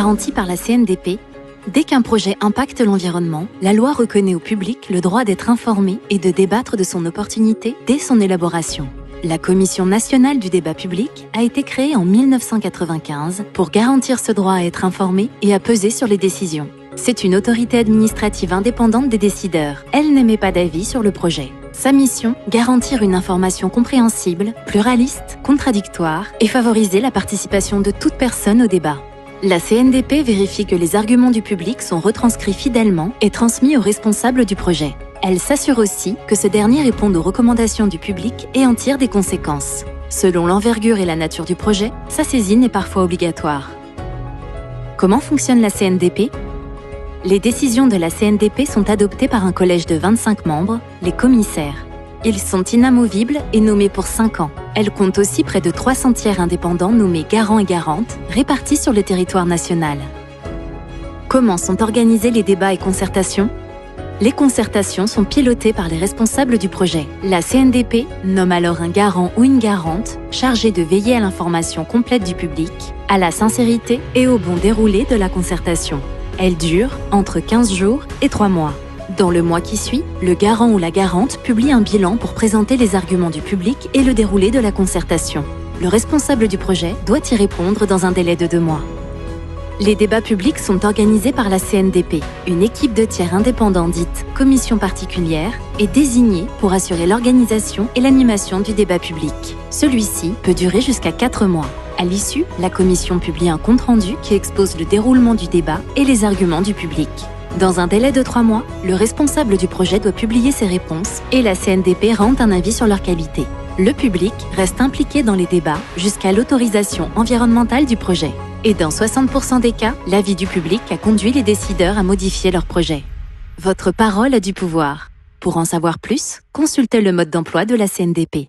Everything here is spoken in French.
Garantie par la CNDP, dès qu'un projet impacte l'environnement, la loi reconnaît au public le droit d'être informé et de débattre de son opportunité dès son élaboration. La Commission nationale du débat public a été créée en 1995 pour garantir ce droit à être informé et à peser sur les décisions. C'est une autorité administrative indépendante des décideurs. Elle n'émet pas d'avis sur le projet. Sa mission, garantir une information compréhensible, pluraliste, contradictoire et favoriser la participation de toute personne au débat. La CNDP vérifie que les arguments du public sont retranscrits fidèlement et transmis aux responsables du projet. Elle s'assure aussi que ce dernier répond aux recommandations du public et en tire des conséquences. Selon l'envergure et la nature du projet, sa saisine est parfois obligatoire. Comment fonctionne la CNDP ? Les décisions de la CNDP sont adoptées par un collège de 25 membres, les commissaires. Ils sont inamovibles et nommés pour 5 ans. Elle compte aussi près de 300 tiers indépendants nommés garants et garantes, répartis sur le territoire national. Comment sont organisés les débats et concertations ? Les concertations sont pilotées par les responsables du projet. La CNDP nomme alors un garant ou une garante chargé de veiller à l'information complète du public, à la sincérité et au bon déroulé de la concertation. Elle dure entre 15 jours et 3 mois. Dans le mois qui suit, le garant ou la garante publie un bilan pour présenter les arguments du public et le déroulé de la concertation. Le responsable du projet doit y répondre dans un délai de 2 mois. Les débats publics sont organisés par la CNDP. Une équipe de tiers indépendants dite « commission particulière » est désignée pour assurer l'organisation et l'animation du débat public. Celui-ci peut durer jusqu'à 4 mois. À l'issue, la commission publie un compte-rendu qui expose le déroulement du débat et les arguments du public. Dans un délai de 3 mois, le responsable du projet doit publier ses réponses et la CNDP rend un avis sur leur qualité. Le public reste impliqué dans les débats jusqu'à l'autorisation environnementale du projet. Et dans 60% des cas, l'avis du public a conduit les décideurs à modifier leur projet. Votre parole a du pouvoir. Pour en savoir plus, consultez le mode d'emploi de la CNDP.